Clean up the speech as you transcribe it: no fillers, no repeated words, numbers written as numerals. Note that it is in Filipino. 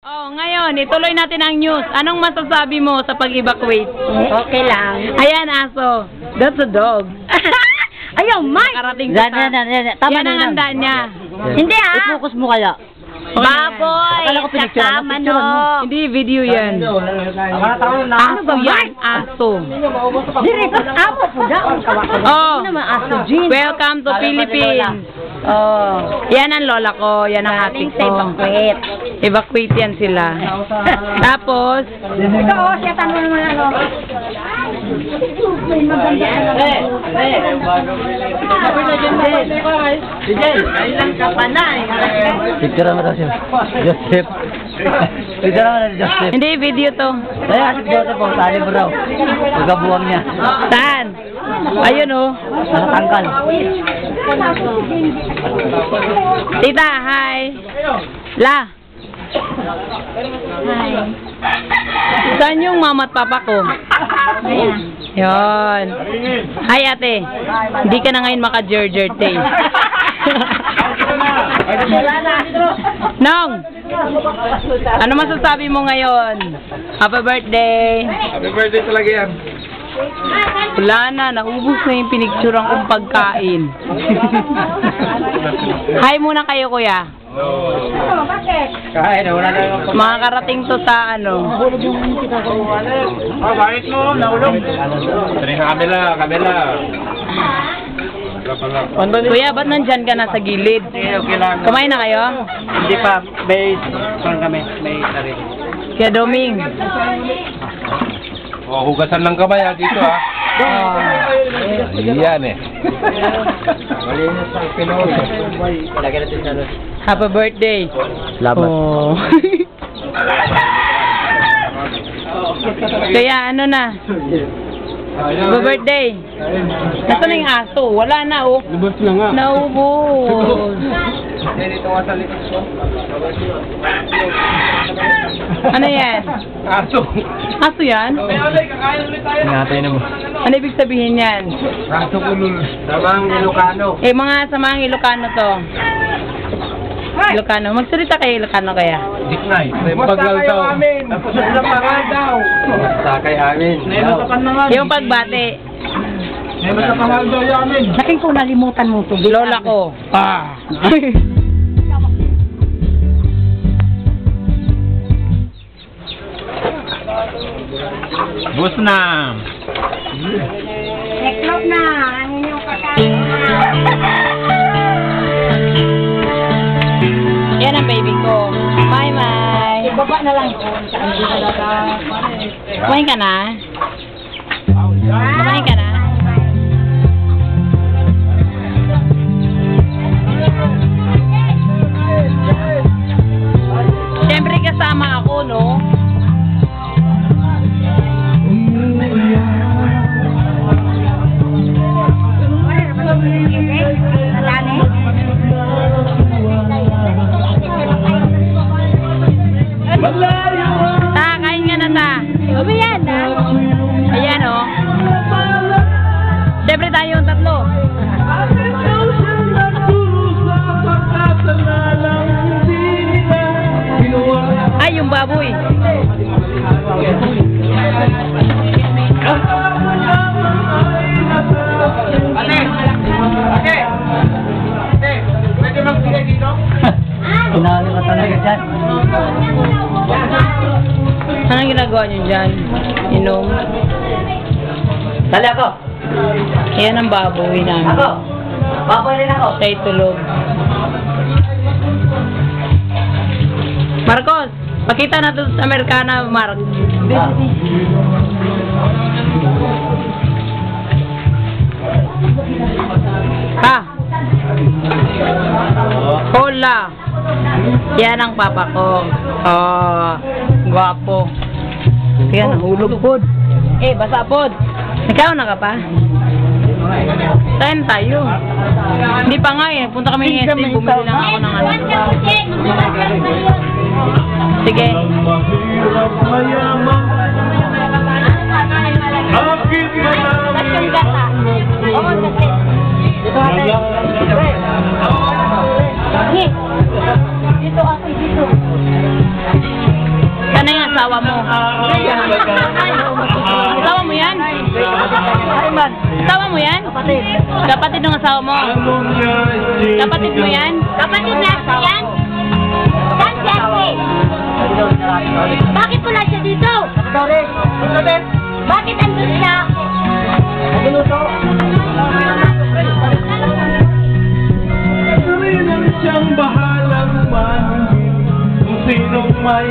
Oh, ngayon, ituloy natin ang news. Anong masasabi mo sa pag-evacuate? Okay lang. Ayan, aso. That's a dog. Ayaw, Mike! Nakarating ko sa... Tama yan ang handa niya. Hindi I-focus mo kaya. Baboy! Akala ko pinicturean mo, picturean mo. Hindi, video yan. Aso yan, aso. Dire, amo po daon. Oh, naman aso, Jean. welcome to Philippines. Oh. Yan ang lola ko, yan ang ate Sa ko. evacuate. Evacuate yan sila. Tapos, Ito, oh, siya tanong naman ano. May maganda. kailan ka pa na Picture mo daw siya. Joseph. Picture mo na si Joseph. Hindi, video to. Kaya si Joseph po, sali mo raw. Pagkabuwang niya. Saan? Ayun oh. Nakatangkal. Tita, hi. La. Hi. Saan yung mama at papa ko? Ayan. Yon. Hi ate. Hindi ka na ngayon maka-jerjerte. Nong, ano masasabi mo ngayon? Happy birthday. Happy birthday talaga yan. Wala na, naubos na yung pinicturean kong pagkain. Hi muna kayo kuya. Kain na, wala na yung... Mga karating to sa ano. Oh, bakit mo? Naulong. Tari sa kabila. Kuya, ba't nandyan ka na sa gilid? Okay lang. Kumain na kayo? Hindi pa, may kami, may tari. Kaya Doming. Oh, hugasan ng kamay dito Yan eh. Malinis ang Pinoy. Lagyan natin sa luz. Happy birthday. Salamat. Oh. Kaya ano na? Happy birthday. Nasaan na yung aso? Wala na oh. Lubos na nga. Naubos. Dito nga sa likod ko. Ano yan? Aso. Aso yan? Ingatay na mo. Ano ibig sabihin yan? Aso kulul. Tamang Ilocano. Eh, mga samang Ilocano to. Ilocano. Magsalita kayo Ilocano kaya? Diknay. Paggal daw. Tapos na pagal daw. Sakay amin. Yung pagbate. Meron sa pahal daw yamin. Sakin ko nalimutan mo to. Lola ko. Ah. Bus na. Neklop na. Ang inyong kakain. Yan ang baby ko. Bye, bye. Ibaba na lang doon. Kumain ka na? Kumain ka na? Siyempre kasama ako, no? Ta, kain nga na ta. Umiyan na. Ayan, oh. Siyempre tayong tatlo. Ay, yung baboy. Pwede magbigay dito? Inalo ka talaga dyan. Anong ginagawa niyo dyan? Inom? Dali ako. Yan ang baboy namin. Ako. Baboy rin ako. Siya itulog. Marcos, pakita na doon sa Amerikana, Mark. Ha? Hola. Yan ang papa ko. Oh, guwapo. Yan, nahulog pod. Eh, basa pod. Ikaw na ka pa? Saan tayo? Hindi pa nga eh. Punta kami ng SM. Bumili lang ako ng ano. Sige. Tapos yung gata. Oo, kasi. Dito ate. Dito ako dito. asawa mo. Asawa mo yan? Asawa mo yan? Kapatid. Kapatid ng asawa mo? Kapatid mo yan? Kapatid natin yan? Saan siya ate? Bakit wala siya dito? Bakit andun siya? Siyang bahalang man kung sinong may